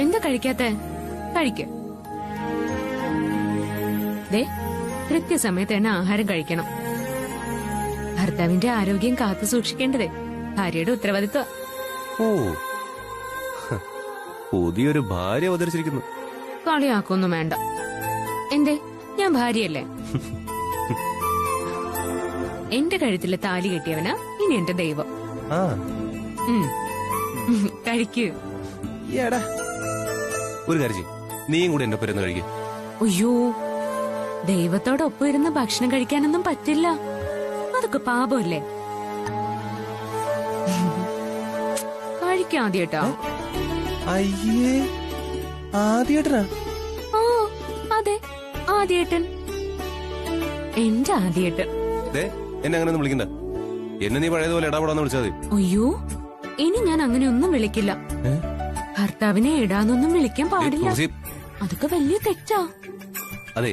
എന്താ കഴിക്കാത്ത? കഴിക്ക. കൃത്യസമയത്ത് തന്നെ ആഹാരം കഴിക്കണം. ഭർത്താവിന്റെ ആരോഗ്യം കാത്തു സൂക്ഷിക്കേണ്ടതേ ഭാര്യയുടെ ഉത്തരവാദിത്വം. ഓ, പുതിയൊരു ഭാര്യ അവതരിച്ചിരിക്കുന്നു. കളിയാക്കൊന്നും വേണ്ട. എന്തേ, ഞാൻ ഭാര്യയല്ലേ? എന്റെ കഴുത്തിലെ താലി കെട്ടിയവനാ ഇനി എന്റെ ദൈവം. കഴിക്കൂ. ഒരു കാര്യം, നീയും കൂടെ എന്റെ പേരുന്ന് കഴിക്കും. അയ്യോ, ദൈവത്തോടൊപ്പം ഇരുന്ന് ഭക്ഷണം കഴിക്കാനൊന്നും പറ്റില്ല. അതൊക്കെ പാപമല്ലേ? കഴിക്കാം ആദ്യേട്ടാ. അയ്യേ, ആദ്യേട്ടനാ? ഓ അതെ, ആദ്യേട്ടൻ. എന്റെ ആദ്യേട്ടൻ. എന്നെ അങ്ങനെ ഒന്നും വിളിക്കണ്ട. എന്നെ നീ പഴയതുപോലെ ഇടാപെടാന്ന് വിളിച്ചാൽ മതി. അയ്യോ, ഇനി ഞാൻ അങ്ങനെയൊന്നും വിളിക്കില്ല. ഭർത്താവിനെ ഇടാന്നൊന്നും വിളിക്കാൻ പാടില്ല. അതൊക്കെ വലിയ തെറ്റാ. അതെ,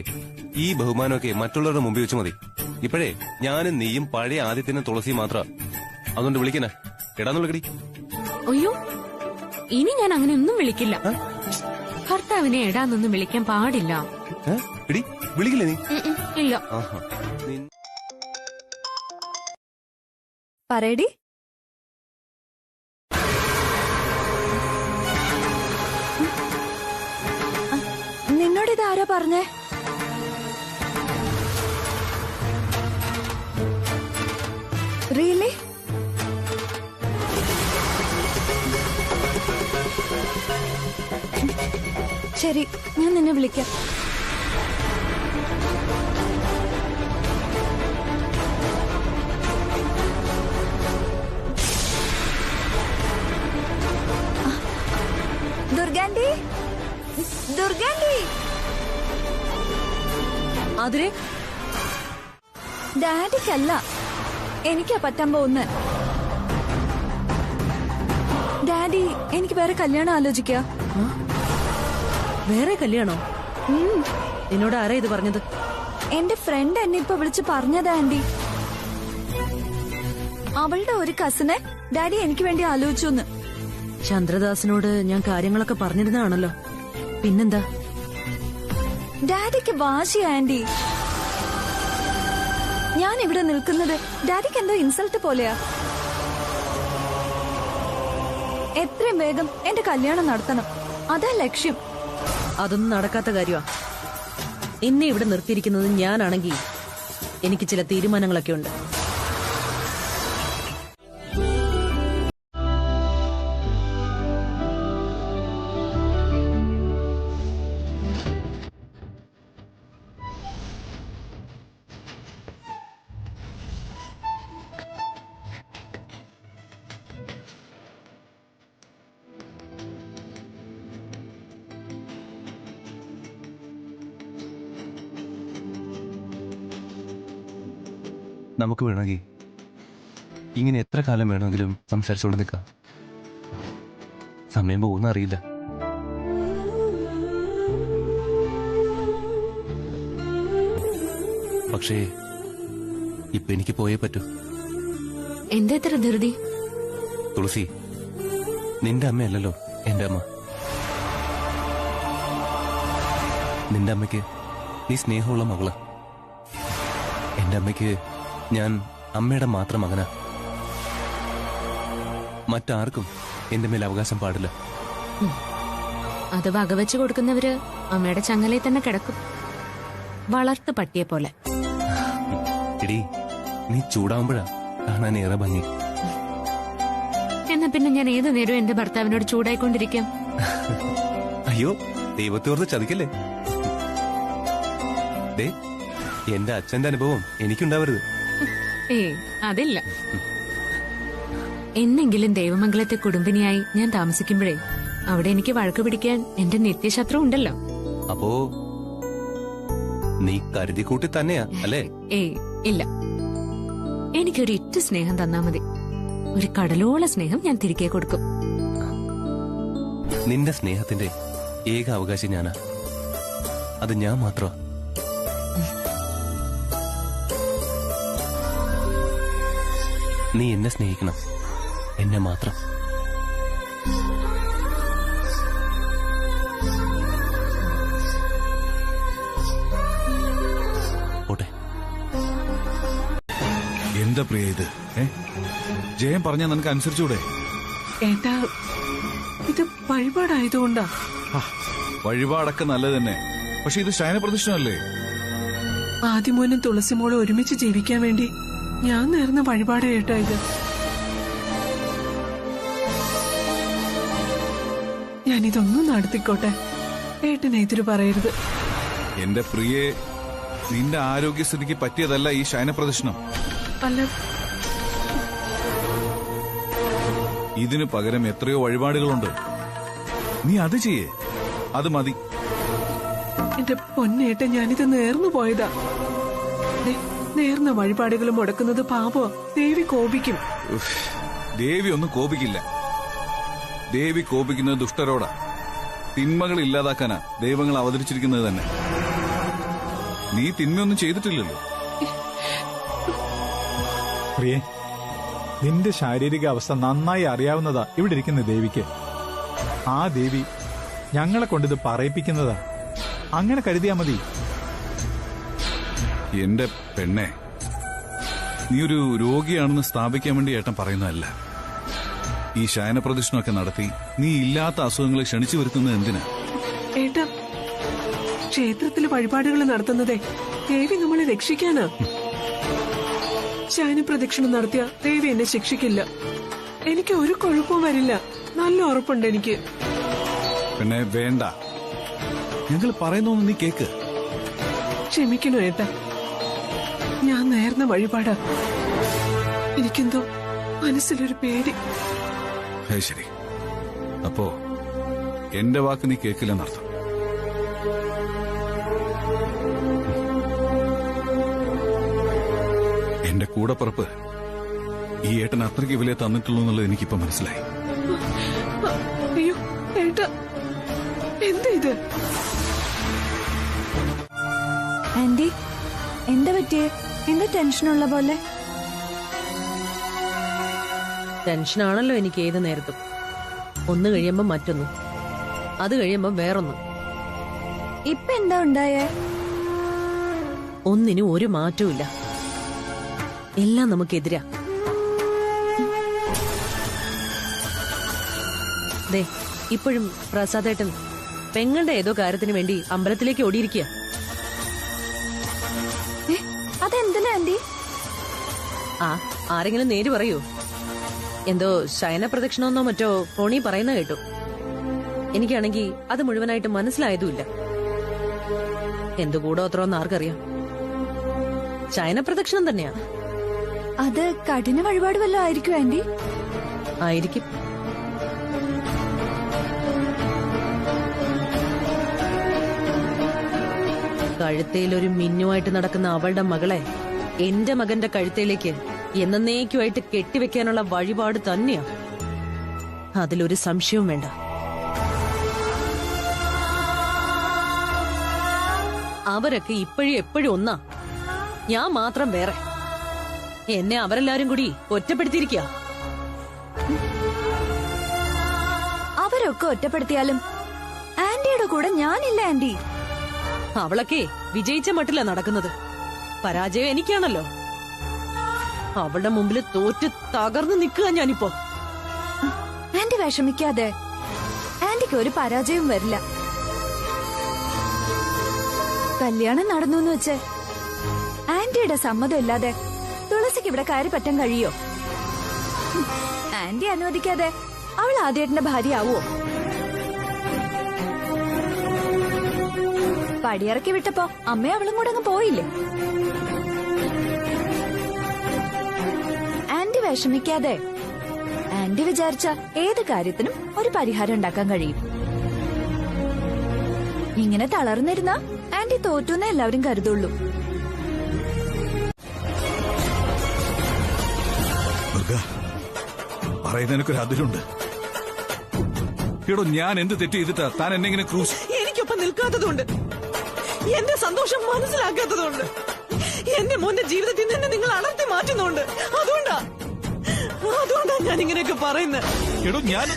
ഈ ബഹുമാനമൊക്കെ മറ്റുള്ളവരുടെ മുമ്പിൽ വെച്ച് മതി. ഇപ്പോഴേ ഞാനും നീയും പഴയ ആദ്യത്തിനും തുളസി മാത്ര. അതുകൊണ്ട് വിളിക്കണ ഇടാന്ന് വിളിക്കടി. അയ്യോ, ഇനി ഞാൻ അങ്ങനെയൊന്നും വിളിക്കില്ല. ഭർത്താവിനെ ഇടാന്നൊന്നും വിളിക്കാൻ പാടില്ല. വിളിക്കില്ല നീ? ഇല്ല. പറയടി. നിന്നോട് ഇതാരാ പറഞ്ഞേ? റിയലി? ശരി, ഞാൻ നിന്നെ വിളിക്കാം. ദുർഗാന്റി, ദുർഗാന്റി. അതിരെ ഡാഡിക്കല്ല, എനിക്കാ പറ്റാൻ പോകുന്ന. ഡാഡി, എനിക്ക് വേറെ കല്യാണം ആലോചിക്ക. വേറെ കല്യാണോ? എന്നോട് ആരാ ഇത് പറഞ്ഞത്? എന്റെ ഫ്രണ്ട് എന്നെ ഇപ്പൊ വിളിച്ച് പറഞ്ഞതാ ആന്റി. അവളുടെ ഒരു കസിനെ ഡാഡി എനിക്ക് വേണ്ടി ആലോചിച്ചു. ചന്ദ്രദാസിനോട് ഞാൻ കാര്യങ്ങളൊക്കെ പറഞ്ഞിരുന്നാണല്ലോ. പിന്നെന്താ? ഡാഡിക്ക് വാശി ആന്റി. ഞാൻ ഇവിടെ നിൽക്കുന്നത് ഡാഡിക്ക് എന്തോ ഇൻസൾട്ട് പോലെയാ. എത്രയും വേഗം എന്റെ കല്യാണം നടത്തണം, അതാ ലക്ഷ്യം. അതൊന്നും നടക്കാത്ത കാര്യമാ. എന്നെ ഇവിടെ നിർത്തിയിരിക്കുന്നത് ഞാനാണെങ്കിൽ എനിക്ക് ചില തീരുമാനങ്ങളൊക്കെ ഉണ്ട്. നമുക്ക് വേണമെങ്കിൽ ഇങ്ങനെ എത്ര കാലം വേണമെങ്കിലും സംസാരിച്ചുകൊണ്ട് നിൽക്കാം. സമയം പോകുന്ന അറിയില്ല. പക്ഷേ ഇപ്പൊ എനിക്ക് പോയേ പറ്റൂ. എന്താ ഇത്ര ധൃതി? തുളസി, നിന്റെ അമ്മയല്ലല്ലോ എന്റെ അമ്മ. നിന്റെ അമ്മയ്ക്ക് നീ സ്നേഹമുള്ള മകള്. എന്റെ അമ്മയ്ക്ക് ഞാൻ അമ്മയുടെ മാത്രം മകനാ. മറ്റാർക്കും എന്റെ മേൽ അവകാശം പാടില്ല. അത് വകവെച്ചു കൊടുക്കുന്നവര് അമ്മയുടെ ചങ്ങലയിൽ തന്നെ കിടക്കും, വളർത്തു പട്ടിയെ പോലെ. എടീ, നീ ചൂടാവുമ്പോഴാ കാണാൻ ഏറെ ഭംഗി. എന്നാ പിന്നെ ഞാൻ ഏതു നേരവും എന്റെ ഭർത്താവിനോട് ചൂടായിക്കൊണ്ടിരിക്കാം. അയ്യോ, ദൈവത്തോർത്ത് ചതിക്കല്ലേ. എന്റെ അച്ഛന്റെ അനുഭവം എനിക്കുണ്ടാവരുത്. അതില്ല. എന്നെങ്കിലും ദേവമംഗലത്തെ കുടുംബിനിയായി ഞാൻ താമസിക്കുമ്പോഴേ അവിടെ എനിക്ക് വഴക്ക് പിടിക്കാൻ എന്റെ നിത്യശത്രു ഉണ്ടല്ലോ. അപ്പോ നീ കരുതിക്കൂട്ടി തന്നെയാ അല്ലേ? ഇല്ല, എനിക്കൊരു ഇറ്റ സ്നേഹം തന്നാ മതി. ഒരു കടലോള സ്നേഹം ഞാൻ തിരികെ കൊടുക്കും. നിന്റെ സ്നേഹത്തിന്റെ ഏക അവകാശി ഞാനാ. അത് ഞാൻ മാത്രമാ. നീ എന്നെ സ്നേഹിക്കണം, എന്നെ മാത്രം. എന്താ പ്രിയ ഇത്? ജയം പറഞ്ഞാ നിനക്ക് അനുസരിച്ചൂടെ? ഏട്ടാ, ഇത് വഴിപാടായതുകൊണ്ടാ. വഴിപാടൊക്കെ നല്ലത് തന്നെ, പക്ഷെ ഇത് ശയനപ്രദക്ഷിണമല്ലേ? ആദിമോനും തുളസിമോളും ഒരുമിച്ച് ജീവിക്കാൻ വേണ്ടി ഞാൻ നേർന്ന വഴിപാട് ഏട്ടാ ഇത്. ഞാനിതൊന്നും നടത്തിക്കോട്ടെ, ഏട്ടനെതിര് പറയരുത്. എന്റെ പ്രിയെ, നിന്റെ ആരോഗ്യസ്ഥിതിക്ക് പറ്റിയതല്ല ഈ ശയനപ്രദക്ഷിണം. അല്ല, ഇതിനു പകരം എത്രയോ വഴിപാടുകളുണ്ട്. നീ അത് ചെയ്യേ, അത് മതി. എന്റെ പൊന്നേട്ട, ഞാനിത് നേർന്നു പോയതാ. ദേ, നേർന്ന വഴിപാടുകൾ മുടക്കുന്നത് പാപോ, ദേവി കോപിക്കും. ദേവി ഒന്നും കോപിക്കില്ല. ദേവി കോപിക്കുന്നത് ദുഷ്ടരോടാ. തിന്മകൾ ഇല്ലാതാക്കാനാ ദൈവങ്ങൾ അവതരിച്ചിരിക്കുന്നത് തന്നെ. നീ തിന്മയൊന്നും ചെയ്തിട്ടില്ലല്ലോ. പ്രിയേ, നിന്റെ ശാരീരിക അവസ്ഥ നന്നായി അറിയാവുന്നതാ ഇവിടെ ഇരിക്കുന്ന ദേവിക്ക്. ആ ദേവി ഞങ്ങളെ കൊണ്ടിത് പറയിപ്പിക്കുന്നതാ. അങ്ങനെ കരുതിയാ മതി. എന്റെ പെണ്ണെ, നീ ഒരു രോഗിയാണെന്ന് സ്ഥാപിക്കാൻ വേണ്ടി ഏട്ടൻ പറയുന്നതല്ല. ഈ ശയനപ്രദക്ഷിണമൊക്കെ നടത്തി നീ ഇല്ലാത്ത അസുഖങ്ങളെ ക്ഷണിച്ചു വരുത്തുന്നത് എന്തിനാ? ഏട്ടാ, ക്ഷേത്രത്തില് വഴിപാടുകൾ നടത്തുന്നതേ ദേവി നമ്മളെ രക്ഷിക്കാനാ. ശയനപ്രദക്ഷിണം നടത്തിയ ദേവി എന്നെ ശിക്ഷിക്കില്ല. എനിക്ക് ഒരു കുഴപ്പവും വരില്ല. നല്ല ഉറപ്പുണ്ട് എനിക്ക്. പിന്നെ വേണ്ട, ഞങ്ങൾ പറയുന്നൊന്നും നീ കേക്ക്. ക്ഷമിക്കണോ ഏട്ടാ, ഞാൻ നേർന്ന വഴിപാടാ. എനിക്കെന്തോ മനസ്സിലൊരു പേടി. ശരി, അപ്പോ എന്റെ വാക്ക് നീ കേക്കില്ലെന്നർത്ഥം. എന്റെ കൂടപ്പുറപ്പ് ഈ ഏട്ടൻ അത്രയ്ക്ക് വില തന്നിട്ടുള്ളൂ എന്നുള്ളത് എനിക്കിപ്പോ മനസ്സിലായി. അയ്യോ ഏട്ടാ, എന്താ ഇത്? ആന്റി, എന്താ പറ്റിയേ? എന്താ ടെൻഷനുള്ള പോലെ? ടെൻഷനാണല്ലോ എനിക്ക് ഏത് നേരത്തും. ഒന്ന് കഴിയുമ്പോ മറ്റൊന്ന്, അത് കഴിയുമ്പോ വേറൊന്ന്. ഇപ്പൊ എന്താ ഉണ്ടായേ? ഒന്നിനും ഒരു മാറ്റവും. എല്ലാം നമുക്കെതിരാ. ദേ, ഇപ്പോഴും പ്രസാദേട്ടൻ പെങ്ങളുടെ ഏതോ കാര്യത്തിന് വേണ്ടി അമ്പലത്തിലേക്ക് ഓടിയിരിക്കുക. അതെന്തിനാ ആന്റി? ആരെങ്കിലും നേര് പറയൂ. എന്തോ ശയന പ്രദക്ഷിണമെന്നോ മറ്റോ ഫോണി പറയുന്ന കേട്ടു. എനിക്കാണെങ്കിൽ അത് മുഴുവനായിട്ട് മനസ്സിലായതുമില്ല. എന്തു കൂടോത്രോന്ന് ആർക്കറിയാം. ശയന പ്രദക്ഷിണം തന്നെയാ. അത് കഠിന വഴിപാട് വല്ലതും ആയിരിക്കും ആന്റി? ആയിരിക്കും. കഴുത്തേലൊരു മിന്നുമായിട്ട് നടക്കുന്ന അവളുടെ മകളെ എന്റെ മകന്റെ കഴുത്തേലേക്ക് എന്നേക്കുമായിട്ട് കെട്ടിവെക്കാനുള്ള വഴിപാട് തന്നെയാ. അതിലൊരു സംശയവും വേണ്ട. അവരൊക്കെ ഇപ്പോഴും എപ്പോഴും ഒന്നാ, ഞാൻ മാത്രം വേറെ. എന്നെ അവരെല്ലാരും കൂടി ഒറ്റപ്പെടുത്തിയിരിക്കുക. അവരൊക്കെ ഒറ്റപ്പെടുത്തിയാലും ആന്റിയുടെ കൂടെ ഞാനില്ല ആന്റി. അവളൊക്കെ വിജയിച്ച മട്ടില്ല നടക്കുന്നത്. പരാജയം എനിക്കാണല്ലോ. അവളുടെ മുമ്പിൽ തോറ്റ് തകർന്നു നിൽക്കുക ഞാനിപ്പോ. ആന്റി വിഷമിക്കാതെ. ആന്റിക്ക് ഒരു പരാജയവും വരില്ല. കല്യാണം നടന്നു എന്ന് വെച്ച് ആന്റിയുടെ സമ്മതം ഇല്ലാതെ തുളസിക്ക് ഇവിടെ കയറി പറ്റാൻ കഴിയോ? ആന്റി അനുവദിക്കാതെ അവൾ ആദ്യേട്ടന്റെ ഭാര്യയാവോ? പടിയിറക്കി വിട്ടപ്പോ അമ്മ അവളും കൂടെ അങ്ങ് പോയില്ലേ? ആന്റി വിഷമിക്കാതെ. ആന്റി വിചാരിച്ച ഏത് കാര്യത്തിനും ഒരു പരിഹാരം ഉണ്ടാക്കാൻ കഴിയും. ഇങ്ങനെ തളർന്നിരുന്ന ആന്റി തോറ്റുന്നേ എല്ലാവരും കരുതുള്ളൂ. പറയുന്നതിനൊരു അതിലുണ്ട്. എടോ, ഞാൻ എന്ത് തെറ്റ് ചെയ്തിട്ടാ താൻ എന്നെ ഇങ്ങനെ ക്രൂശ്? എനിക്കൊപ്പം നിൽക്കാത്തതുകൊണ്ട്, എന്റെ സന്തോഷം മനസ്സിലാക്കാത്തതുകൊണ്ട്, എന്റെ മോന്റെ ജീവിതത്തിൽ നിന്ന് നിങ്ങൾ അടർത്തി മാറ്റുന്നുണ്ട്. അതുകൊണ്ടാ ഞാൻ ഇങ്ങനെയൊക്കെ പറയുന്നത്. എടോ, ഞാൻ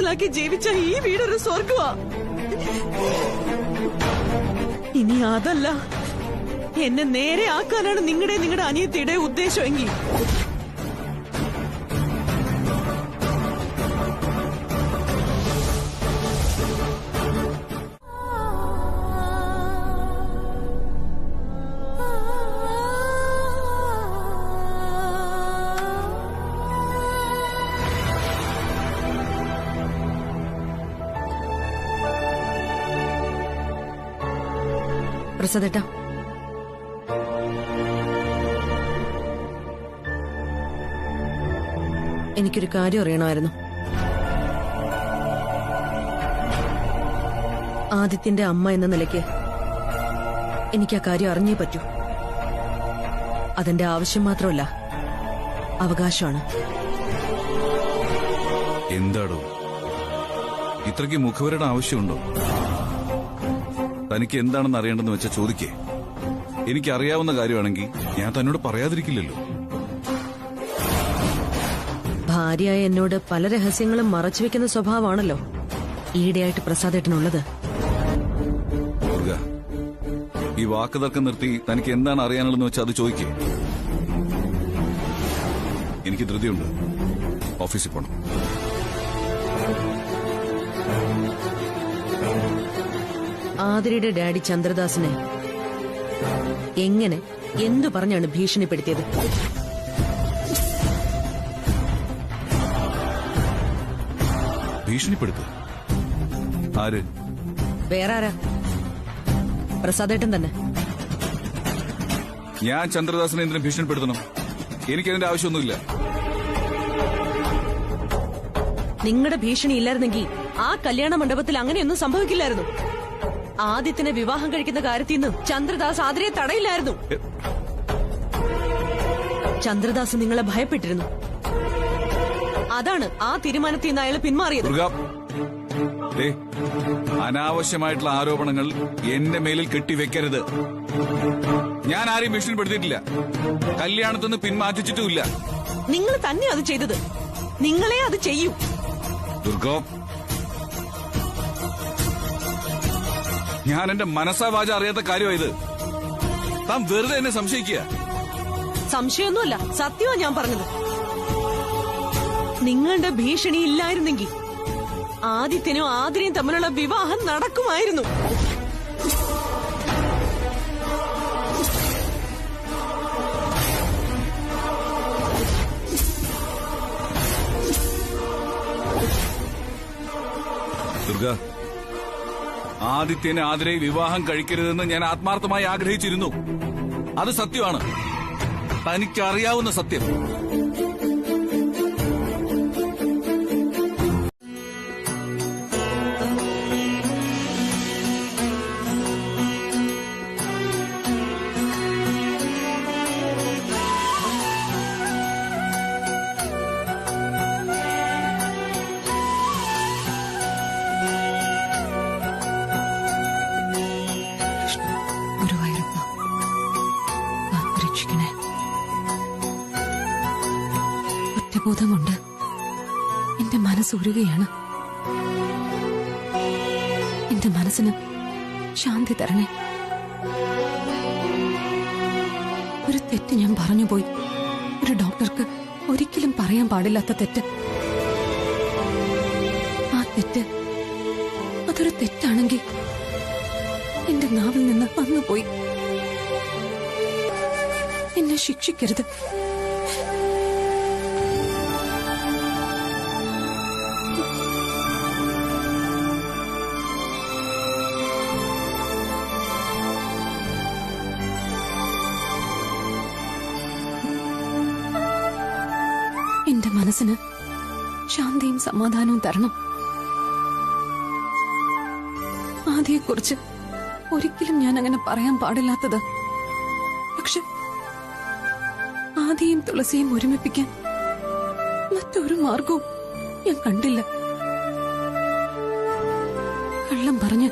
മനസ്സിലാക്കി ജീവിച്ച ഈ വീടൊരു സ്വർഗമാ. ഇനി അതല്ല, എന്നെ നേരെ ആക്കാനാണ് നിങ്ങളുടെ അനിയത്തിയുടെ ഉദ്ദേശമെങ്കിൽ പ്രസാദേട്ടാ, എനിക്കൊരു കാര്യം അറിയണമായിരുന്നു. ആദിത്യന്റെ അമ്മ എന്ന നിലയ്ക്ക് എനിക്ക് ആ കാര്യം അറിഞ്ഞേ പറ്റൂ. അതെന്റെ ആവശ്യം മാത്രമല്ല, അവകാശമാണ്. എന്താടോ ഇത്രയ്ക്ക് മുഖവരുടെ ആവശ്യമുണ്ടോ? തനിക്ക് എന്താണെന്ന് അറിയേണ്ടെന്ന് വെച്ചാൽ ചോദിക്കേ. എനിക്കറിയാവുന്ന കാര്യമാണെങ്കിൽ ഞാൻ തന്നോട് പറയാതിരിക്കില്ലല്ലോ. ഭാര്യയായ എന്നോട് പല രഹസ്യങ്ങളും മറച്ചുവെക്കുന്ന സ്വഭാവമാണല്ലോ ഈയിടെയായിട്ട് പ്രസാദേട്ടനുള്ളത്. ദുർഗ, ഈ വാക്ക് തർക്കം നിർത്തി തനിക്ക് എന്താണ് അറിയാനുള്ളതെന്ന് വെച്ചാൽ അത് ചോദിക്കേ. എനിക്ക് ധൃതിയുണ്ട്, ഓഫീസിൽ പോണം. ആതിരയുടെ ഡാഡി ചന്ദ്രദാസിനെ എങ്ങനെ എന്തു പറഞ്ഞാണ് ഭീഷണിപ്പെടുത്തിയത്? ഭീഷണിപ്പെടുത്തു? ആര്? വേറെ ആരാ? പ്രസാദേട്ടൻ തന്നെ. ഞാൻ ചന്ദ്രദാസിനെ എന്തിനും ഭീഷണിപ്പെടുത്തണം? എനിക്കതിന്റെ ആവശ്യമൊന്നുമില്ല. നിങ്ങളുടെ ഭീഷണി ഇല്ലായിരുന്നെങ്കിൽ ആ കല്യാണ മണ്ഡപത്തിൽ അങ്ങനെയൊന്നും സംഭവിക്കില്ലായിരുന്നു. ആദിത്യനെ വിവാഹം കഴിക്കുന്ന കാര്യത്തിൽ നിന്ന് ചന്ദ്രദാസ് ആതിരയെ തടയില്ലായിരുന്നു. ചന്ദ്രദാസ് നിങ്ങളെ ഭയപ്പെട്ടിരുന്നു. അതാണ് ആ തീരുമാനത്തിൽ നിന്ന് അയാൾ പിന്മാറിയത്. അനാവശ്യമായിട്ടുള്ള ആരോപണങ്ങൾ എന്റെ മേലിൽ കെട്ടിവെക്കരുത്. ഞാൻ ആരെയും ഭീഷണിപ്പെടുത്തിയിട്ടില്ല, കല്യാണത്തിന്ന് പിന്മാറ്റിച്ചിട്ടുമില്ല. നിങ്ങൾ തന്നെ അത് ചെയ്തത്. നിങ്ങളെ അത് ചെയ്യൂ. ദുർഗോ, ഞാൻ എന്റെ മനസ്സാവാച അറിയാത്ത കാര്യമായത്. താൻ വെറുതെ എന്നെ സംശയിക്കുക. സംശയമൊന്നുമല്ല, സത്യമാ ഞാൻ പറഞ്ഞത്. നിങ്ങളുടെ ഭീഷണി ഇല്ലായിരുന്നെങ്കിൽ ആദിത്യനും ആതിരയും തമ്മിലുള്ള വിവാഹം നടക്കുമായിരുന്നു. ദുർഗ, ആദിത്യനെ ആതിരയെ വിവാഹം കഴിക്കരുതെന്ന് ഞാൻ ആത്മാർത്ഥമായി ആഗ്രഹിച്ചിരുന്നു. അത് സത്യമാണ്, തനിക്കറിയാവുന്ന സത്യം. ബോധമുണ്ട്. എന്റെ മനസ്സുരുകയാണ്. എന്റെ മനസ്സിന് ശാന്തി തരണേ. ഒരു തെറ്റ് ഞാൻ പറഞ്ഞുപോയി. ഒരു ഡോക്ടർക്ക് ഒരിക്കലും പറയാൻ പാടില്ലാത്ത തെറ്റ്. ആ തെറ്റ് അതൊരു തെറ്റാണെങ്കിൽ എന്റെ നാവിൽ നിന്ന് വന്നുപോയി. എന്നെ ശിക്ഷിക്കരുത്. എന്റെ മനസ്സിന് ശാന്തിയും സമാധാനവും തരണം. ആദിയെക്കുറിച്ച് ഒരിക്കലും ഞാൻ അങ്ങനെ പറയാൻ പാടില്ലാത്തത്. പക്ഷെ ആദിയും തുളസിയും ഒരുമിപ്പിക്കാൻ മറ്റൊരു മാർഗവും ഞാൻ കണ്ടില്ല. കള്ളം പറഞ്ഞ്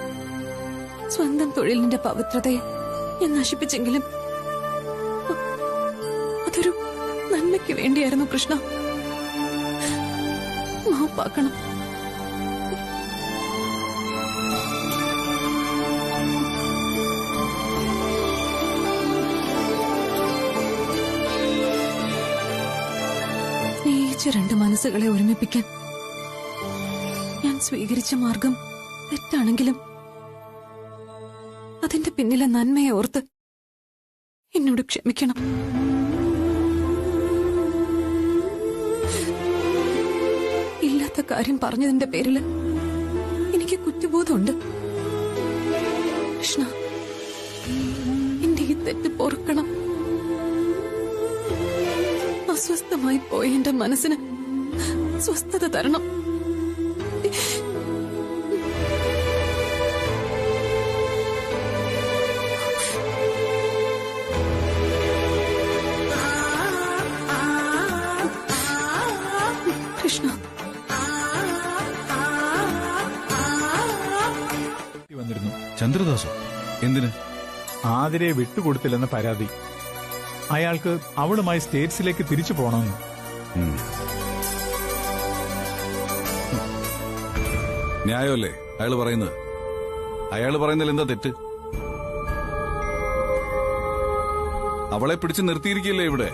സ്വന്തം തൊഴിലിന്റെ പവിത്രതയെ ഞാൻ നശിപ്പിച്ചെങ്കിലും അതൊരു നന്മയ്ക്ക് വേണ്ടിയായിരുന്നു. കൃഷ്ണ, മാപ്പാക്കണം. വിഷമിച്ച രണ്ട് മനസ്സുകളെ ഒരുമിപ്പിക്കാൻ ഞാൻ സ്വീകരിച്ച മാർഗം തെറ്റാണെങ്കിലും അതിന്റെ പിന്നിലെ നന്മയെ ഓർത്ത് എന്നോട് ക്ഷമിക്കണം. ഇല്ലാത്ത കാര്യം പറഞ്ഞതിന്റെ പേരില് എനിക്ക് കുറ്റബോധമുണ്ട്. കൃഷ്ണ, എന്റെ ഈ തെറ്റ് പൊറുക്കണം. അസ്വസ്ഥമായി പോയ എന്റെ മനസ്സിന് സ്വസ്ഥത തരണം. കൃഷ്ണ, വന്നിരുന്നു. ചന്ദ്രദാസോ? എന്തിന്? ആതിരയെ വിട്ടുകൊടുത്തില്ലെന്ന് പരാതി. അയാൾക്ക് അവളുമായി സ്റ്റേറ്റ്സിലേക്ക് തിരിച്ചു പോകണമെന്ന്. ന്യായമല്ലേ അയാള് പറയുന്നത്? അയാള് പറയുന്നതിൽ എന്താ തെറ്റ്? അവളെ പിടിച്ചു നിർത്തിയിരിക്കില്ലേ ഇവിടെ,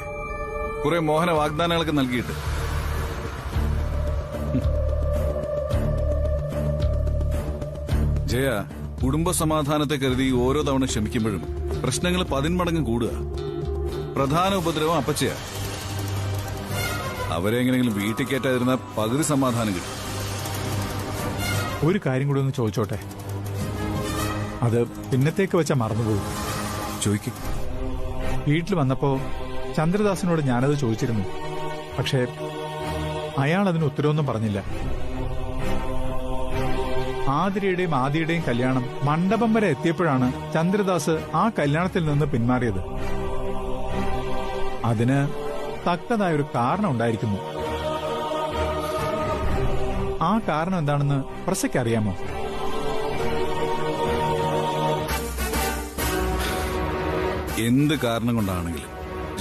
കുറെ മോഹന വാഗ്ദാനങ്ങളൊക്കെ നൽകിയിട്ട്. ജയ, കുടുംബ സമാധാനത്തെ കരുതി ഓരോ തവണ ക്ഷമിക്കുമ്പോഴും പ്രശ്നങ്ങൾ 10 മടങ്ങ് കൂടുക. പ്രധാന ഉപദ്രവം അപ്പച്ചയാ. അവരെ എങ്ങനെയെങ്കിലും വീട്ടിൽ കയറ്റാതിരുന്ന പകുതി സമാധാനം കിട്ടും. ഒരു കാര്യം കൂടി ഒന്ന് ചോദിച്ചോട്ടെ, അത് പിന്നത്തേക്ക് വെച്ചാ മറന്നുപോകും. ചോദിക്കും. വീട്ടിൽ വന്നപ്പോ ചന്ദ്രദാസിനോട് ഞാനത് ചോദിച്ചിരുന്നു. പക്ഷേ അയാൾ അതിന് ഉത്തരവൊന്നും പറഞ്ഞില്ല. ആതിരയുടെയും ആദിയുടെയും കല്യാണം മണ്ഡപം വരെ എത്തിയപ്പോഴാണ് ചന്ദ്രദാസ് ആ കല്യാണത്തിൽ നിന്ന് പിന്മാറിയത്. അതിന് തക്കതായൊരു കാരണം ഉണ്ടായിരിക്കുന്നു. ആ കാരണം എന്താണെന്ന് പ്രസയ്ക്ക് അറിയാമോ? എന്ത് കാരണം കൊണ്ടാണെങ്കിലും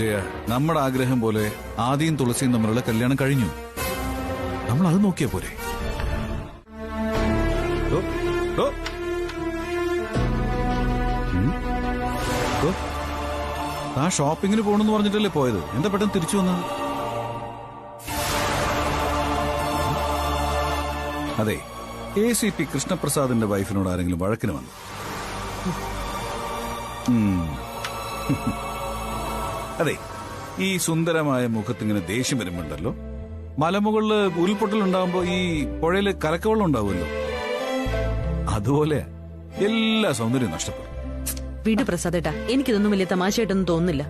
ജയ, നമ്മുടെ ആഗ്രഹം പോലെ ആദിയും തുളസിയും തമ്മിലുള്ള കല്യാണം കഴിഞ്ഞു. നമ്മൾ അത് നോക്കിയാ പോരെ? ആ ഷോപ്പിങ്ങിന് പോകണമെന്ന് പറഞ്ഞിട്ടല്ലേ പോയത്? എന്താ പെട്ടെന്ന് തിരിച്ചു വന്നത്? അതെ, ACP കൃഷ്ണപ്രസാദിന്റെ വൈഫിനോട് ആരെങ്കിലും വഴക്കിന് വന്നു? അതെ, ഈ സുന്ദരമായ മുഖത്തിങ്ങനെ ദേഷ്യം വരുമ്പോണ്ടല്ലോ, മലമുകളില് ഉരുൾപൊട്ടലുണ്ടാവുമ്പോ ഈ പുഴയില് കലക്കവെള്ളം ഉണ്ടാവുമല്ലോ, അതുപോലെ എല്ലാ സൗന്ദര്യവും നഷ്ടപ്പെടും. വീട് പ്രസാദേട്ടാ, എനിക്കിതൊന്നും വലിയ തമാശയായിട്ടൊന്നും തോന്നുന്നില്ല.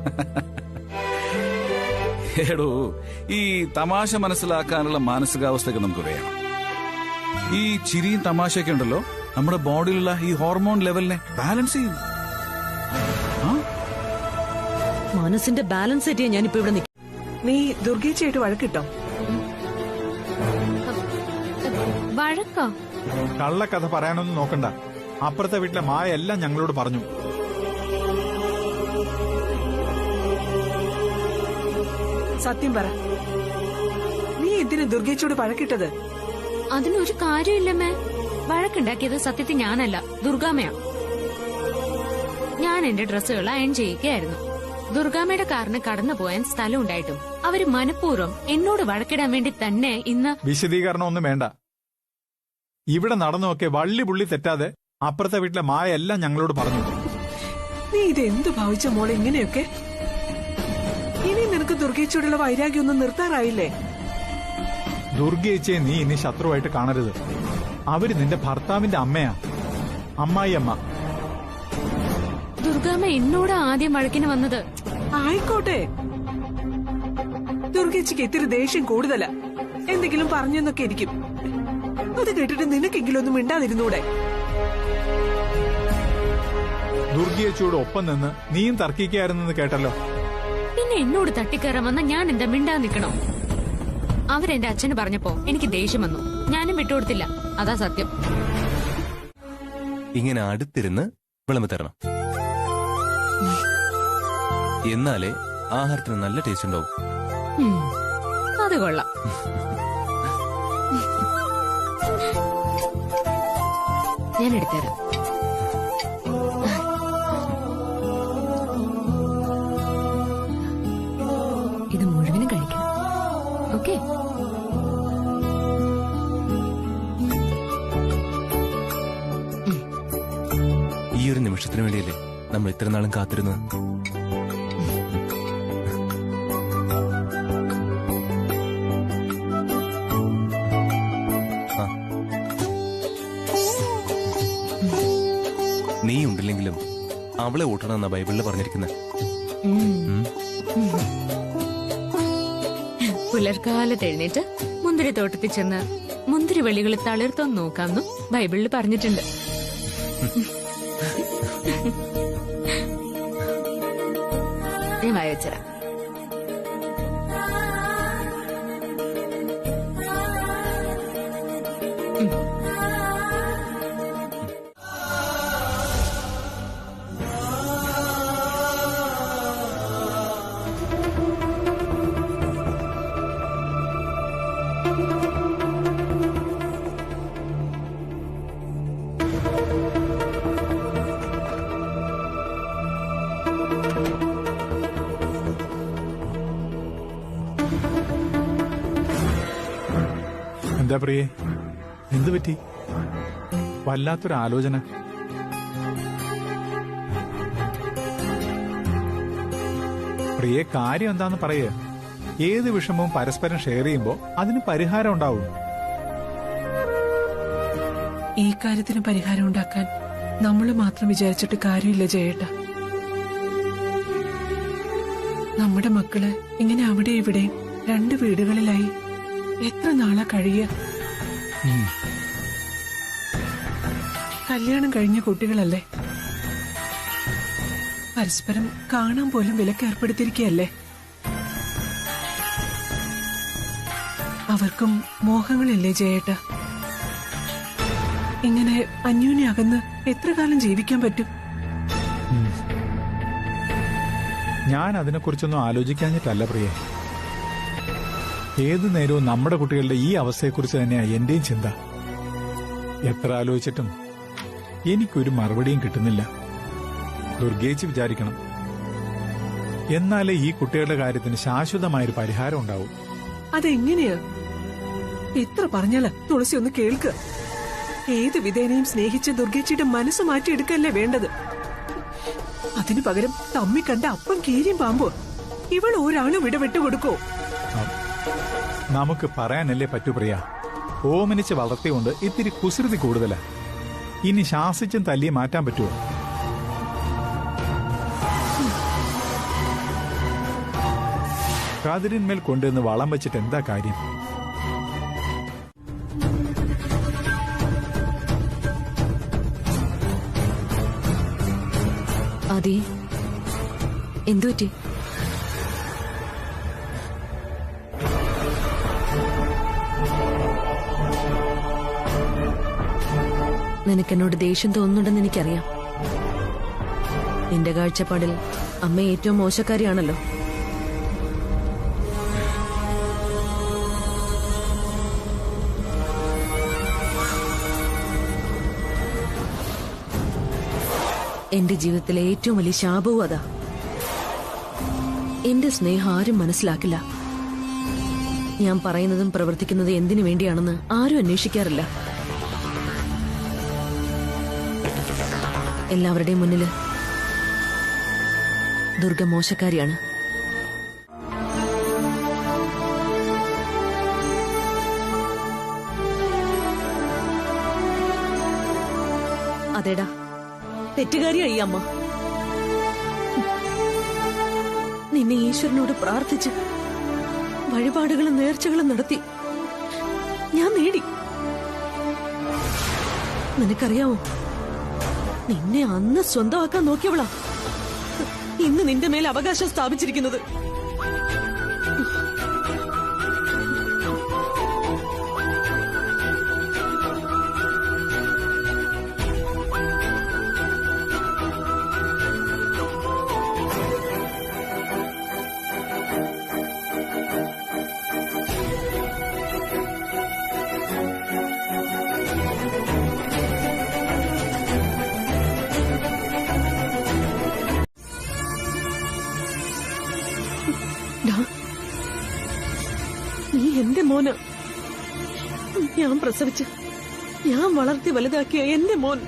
ഏടോ, ഈ തമാശ മനസ്സിലാക്കാനുള്ള മാനസികാവസ്ഥയൊക്കെ നമുക്ക് വേണം. ഈ ചിരിയും തമാശയൊക്കെ ഉണ്ടല്ലോ, നമ്മുടെ ബോഡിയിലുള്ള ഈ ഹോർമോൺ ലെവലിനെ ബാലൻസ് ചെയ്യും. മനസ്സിന്റെ ബാലൻസ് ആയിട്ടാ ഞാനിപ്പോ ഇവിടെ നിൽക്കും. നീ ദുർഗേച്ചയായിട്ട് വഴക്കിട്ടോ? വഴക്കോ? കള്ളക്കഥ പറയാനൊന്നും നോക്കണ്ട. അപ്പുറത്തെ വീട്ടിലെ മായ എല്ലാം ഞങ്ങളോട് പറഞ്ഞു. സത്യം പറ, നീ എന്തിനു ദുർഗേച്ചയോട് വഴക്കിട്ടത്? അതിനൊരു കാര്യമില്ലമ്മേ. വഴക്കുണ്ടാക്കിയത് സത്യത്തിൽ ഞാനല്ല, ദുർഗാമ്മയാ. ഞാൻ എന്റെ ഡ്രസ്സുകൾ അയൺ ചെയ്യുകയായിരുന്നു. ദുർഗാമ്മയുടെ കാറിന് കടന്നു പോയാൻ സ്ഥലം ഉണ്ടായിട്ടും അവര് മനഃപൂർവ്വം എന്നോട് വഴക്കിടാൻ വേണ്ടി തന്നെ ഇന്ന്. വിശദീകരണം ഒന്നും വേണ്ട. ഇവിടെ നടന്നൊക്കെ വള്ളി പുള്ളി തെറ്റാതെ അപ്പുറത്തെ വീട്ടിലെ മായ എല്ലാം ഞങ്ങളോട് പറഞ്ഞു. നീ ഇത് എന്ത് ഭാവിച്ച മോളെ ഇങ്ങനെയൊക്കെ? ഇനി നിനക്ക് ദുർഗേച്ചയോടുള്ള വൈരാഗ്യം ഒന്നും നിർത്താറായില്ലേ? ദുർഗേച്ചയെ നീ ഇനി ശത്രുവായിട്ട് കാണരുത്. അവര് നിന്റെ ഭർത്താവിന്റെ അമ്മയാ, അമ്മായി അമ്മ. ദുർഗാമ്മ എന്നോട് ആദ്യം വഴക്കിന് വന്നത്. ആയിക്കോട്ടെ, ദുർഗേച്ചിക്ക് ഇത്തിരി ദേഷ്യം കൂടുതലാ. എന്തെങ്കിലും പറഞ്ഞെന്നൊക്കെ ഇരിക്കും. അത് കേട്ടിട്ട് നിനക്കെങ്കിലും ഒന്നും മിണ്ടാതിരുന്നൂടെ? ദുർഗേച്ചിയോട് ഒപ്പം നിന്ന് നീയും തർക്കിക്കായിരുന്നെന്ന് കേട്ടല്ലോ. പിന്നെ എന്നോട് തട്ടിക്കയറാൻ വന്ന ഞാൻ എന്താ മിണ്ടാ നിക്കണോ? അവരെന്റെ അച്ഛന് പറഞ്ഞപ്പോ എനിക്ക് ദേഷ്യം വന്നു. ഞാനും വിട്ടുകൊടുത്തില്ല. അതാ സത്യം. ഇങ്ങനെ അടുത്തിരുന്ന് വിളമ്പി തരണം, എന്നാലേ ആഹാരത്തിന് നല്ല ടേസ്റ്റ് ഉണ്ടാവും. അത് കൊള്ളാം. ഞാൻ എടുത്തുതരാം. ഇത് മുഴുവനും കഴിക്കണം. ഓക്കെ? വേണ്ടിയല്ലേ നമ്മൾ ഇത്ര നാളും കാത്തിരുന്നത്. നീ ഉണ്ടില്ലെങ്കിലും അവളെ ഊട്ടണമെന്നാ ബൈബിളിൽ പറഞ്ഞിരിക്കുന്നത്. പുലർക്കാലത്ത് എഴുന്നേറ്റ് മുന്തിരിത്തോട്ടത്തിൽ ചെന്ന് മുന്തിരി വള്ളികൾ തളിർത്തൊന്ന് നോക്കാമെന്നും ബൈബിളിൽ പറഞ്ഞിട്ടുണ്ട്. ഞാൻ വായിച്ചരാ. എന്താ പ്രിയേ, എന്തു പറ്റി? വല്ലാത്തൊരു ആലോചന. പ്രിയെ, കാര്യം എന്താന്ന് പറയേ. ഏത് വിഷമവും പരസ്പരം ഷെയർ ചെയ്യുമ്പോ അതിന് പരിഹാരം ഉണ്ടാവും. ഈ കാര്യത്തിന് പരിഹാരം ഉണ്ടാക്കാൻ നമ്മൾ മാത്രം വിചാരിച്ചിട്ട് കാര്യമില്ല ജയേട്ട. നമ്മുടെ മക്കള് ഇങ്ങനെ അവിടെ ഇവിടെയും 2 വീടുകളിലായി എത്ര നാളാ കഴിയുക? കല്യാണം കഴിഞ്ഞ കുട്ടികളല്ലേ, പരസ്പരം കാണാൻ പോലും വിലക്ക് ഏർപ്പെടുത്തിയിരിക്കുകയല്ലേ. അവർക്കും മോഹങ്ങളില്ലേ ജയേട്ട? ഇങ്ങനെ അന്യോന്യം എത്ര കാലം ജീവിക്കാൻ പറ്റും? ഞാൻ അതിനെക്കുറിച്ചൊന്നും ആലോചിക്കാഞ്ഞിട്ടല്ല പ്രിയേ. ഏതു നേരവും നമ്മുടെ കുട്ടികളുടെ ഈ അവസ്ഥയെക്കുറിച്ച് തന്നെയാ എന്റെയും ചിന്ത. എത്ര ആലോചിച്ചിട്ടും എനിക്കൊരു മറുപടിയും കിട്ടുന്നില്ല. ദുർഗേച്ചി വിചാരിക്കണം, എന്നാലേ ഈ കുട്ടികളുടെ കാര്യത്തിന് ശാശ്വതമായൊരു പരിഹാരം ഉണ്ടാവും. അതെങ്ങനെയാ? എത്ര പറഞ്ഞാല് തുളസി ഒന്ന് കേൾക്ക്. ഏത് വിധേനയും സ്നേഹിച്ച ദുർഗേച്ചിയുടെ മനസ്സ് മാറ്റിയെടുക്കല്ലേ വേണ്ടത്. അതിനു പകരം തമ്മി കണ്ട അപ്പം കീരിയും പാമ്പോ ഇവൾ ഒരാളും വിട്ടുകൊടുക്കോ? നമുക്ക് പറയാനല്ലേ പറ്റൂ പ്രിയ. ഓമനിച്ച് വളർത്തിക്കൊണ്ട് ഇത്തിരി കുസൃതി കൂടുതലാ. ഇനി ശാസിച്ചും തല്ലിയെ മാറ്റാൻ പറ്റുമോ? കതിരിന്മേൽ കൊണ്ടുവന്ന് വളം വെച്ചിട്ട് എന്താ കാര്യം? അതെ, എന്തുപറ്റി? നിനക്കെന്നോട് ദേഷ്യം തോന്നുന്നുണ്ടെന്ന് എനിക്കറിയാം. എന്റെ കാഴ്ചപ്പാടിൽ അമ്മ ഏറ്റവും മോശക്കാരിയാണല്ലോ. എന്റെ ജീവിതത്തിലെ ഏറ്റവും വലിയ ശാപവും അതാ. എന്റെ സ്നേഹം ആരും മനസ്സിലാക്കില്ല. ഞാൻ പറയുന്നതും പ്രവർത്തിക്കുന്നതും എന്തിനു വേണ്ടിയാണെന്ന് ആരും അന്വേഷിക്കാറില്ല. എല്ലാവരുടെയും മുന്നില് ദുർഗ മോശക്കാരിയാണ്. അതേടാ, തെറ്റുകാരിയായി അമ്മ. നിന്നെ ഈശ്വരനോട് പ്രാർത്ഥിച്ച് വഴിപാടുകളും നേർച്ചകളും നടത്തി ഞാൻ നേടി. നിനക്കറിയാവോ, നിന്നെ അന്ന് സ്വന്തമാക്കാൻ നോക്കിയവളാ ഇന്ന് നിന്റെ മേൽ അവകാശം സ്ഥാപിച്ചിരിക്കുന്നത്. നീ എന്റെ മോന, ഞാൻ പ്രസവിച്ച, ഞാൻ വളർത്തി വലുതാക്കിയ എന്റെ മോൻ.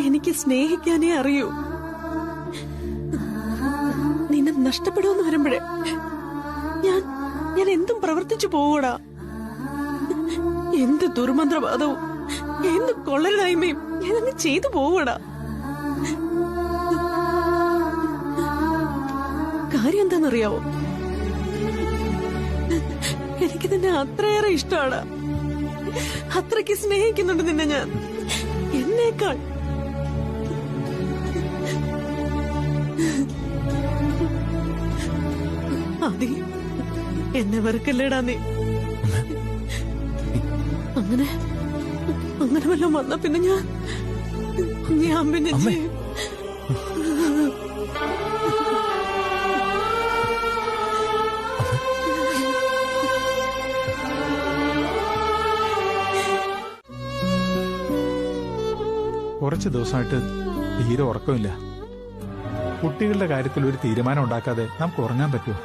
എനിക്ക് സ്നേഹിക്കാനേ അറിയൂ. നിന്നെ നഷ്ടപ്പെടുമെന്ന് വരുമ്പോഴേ ഞാൻ എന്തും പ്രവർത്തിച്ചു പോവൂടാ. എന്ത് ദുർമന്ത്രവാദവും എന്ത് കൊള്ളരുതായ്മയും ഞാനങ്ങ് ചെയ്തു പോവൂടാ. കാര്യം എന്താണെന്നറിയാവോ? എനിക്ക് നിന്നെ അത്രയേറെ ഇഷ്ടമാണ്. അത്രയ്ക്ക് സ്നേഹിക്കുന്നുണ്ട് നിന്നെ ഞാൻ, എന്നേക്കാൾ. അതി എന്നെ വെറുക്കല്ലേടാ നീ. അങ്ങനെ വല്ലതും വന്ന പിന്നെ ഞാൻ പിന്നെ ചെയ്യും. കുറച്ച് ദിവസമായിട്ട് തീരെ ഉറക്കമില്ല. കുട്ടികളുടെ കാര്യത്തിൽ ഒരു തീരുമാനം ഉണ്ടാക്കാതെ നമുക്ക് ഉറങ്ങാൻ പറ്റുമോ?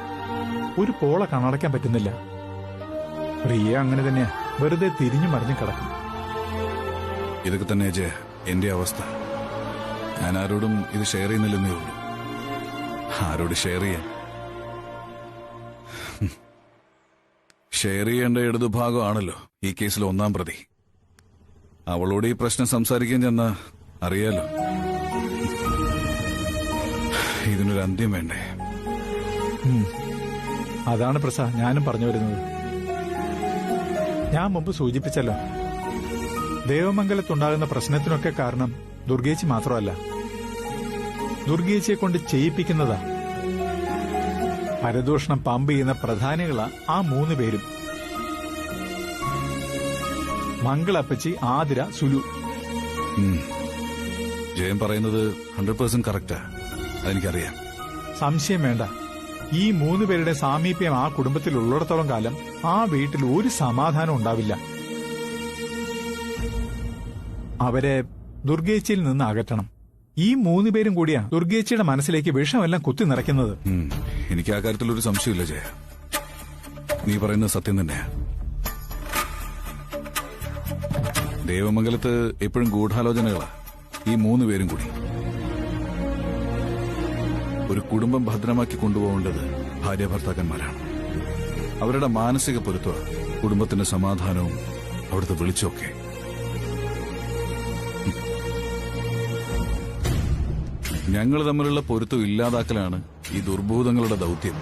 ഒരു പോള കണ്ണടയ്ക്കാൻ പറ്റുന്നില്ല. പ്രിയ അങ്ങനെ തന്നെയാ, വെറുതെ തിരിഞ്ഞു മറിഞ്ഞു കിടക്കും. ഇതൊക്കെ തന്നെ ജയ എന്റെ അവസ്ഥ. ഞാൻ ആരോടും ഇത് ഷെയർ ചെയ്യുന്നില്ലെന്നേ ഉള്ളൂ. ആരോട് ഷെയർ ചെയ്യാൻ? ഷെയർ ചെയ്യേണ്ട ഇടതുഭാഗമാണല്ലോ ഈ കേസിൽ ഒന്നാം പ്രതി. അവളോട് ഈ പ്രശ്നം സംസാരിക്കാൻ ചെന്നാ അറിയാലോ, ഇതിനൊരു അന്ത്യം വേണ്ടേ? അതാണ് പ്രസാദ് ഞാനും പറഞ്ഞു വരുന്നത്. ഞാൻ മുമ്പ് സൂചിപ്പിച്ചല്ലോ, ദേവമംഗലത്തുണ്ടാകുന്ന പ്രശ്നത്തിനൊക്കെ കാരണം ദുർഗേച്ചി മാത്രമല്ല, ദുർഗേച്ചിയെ കൊണ്ട് ചെയ്യിപ്പിക്കുന്നതാ. പരദൂഷണം പമ്പ് ചെയ്യുന്ന പ്രധാനികളാ ആ 3 പേരും. മംഗളപ്പച്ചി, ആതിര, സുലു. ജയൻ പറയുന്നത് 100% കറക്റ്റാ, അതെനിക്കറിയാം. സംശയം വേണ്ട. ഈ 3 പേരുടെ സാമീപ്യം ആ കുടുംബത്തിൽ ഉള്ളിടത്തോളം കാലം ആ വീട്ടിൽ ഒരു സമാധാനം ഉണ്ടാവില്ല. അവരെ ദുർഗേച്ചിയിൽ നിന്ന് അകറ്റണം. ഈ 3 പേരും കൂടിയാ ദുർഗേച്ചിയുടെ മനസ്സിലേക്ക് വിഷമെല്ലാം കുത്തി നിറയ്ക്കുന്നത്. എനിക്ക് ആ കാര്യത്തിൽ ഒരു സംശയമില്ല ജയ, നീ പറയുന്നത് സത്യം തന്നെയാ. ദേവമംഗലത്ത് എപ്പോഴും ഗൂഢാലോചനകളാ ഈ 3 പേരും കൂടി. ഒരു കുടുംബം ഭദ്രമാക്കി കൊണ്ടുപോകേണ്ടത് ഭാര്യ ഭർത്താക്കന്മാരാണ്. അവരുടെ മാനസിക പൊരുത്തം കുടുംബത്തിന്റെ സമാധാനവും അവിടുത്തെ വെളിച്ചമൊക്കെ. ഞങ്ങൾ തമ്മിലുള്ള പൊരുത്തം ഇല്ലാതാക്കലാണ് ഈ ദുർഭൂതങ്ങളുടെ ദൗത്യം.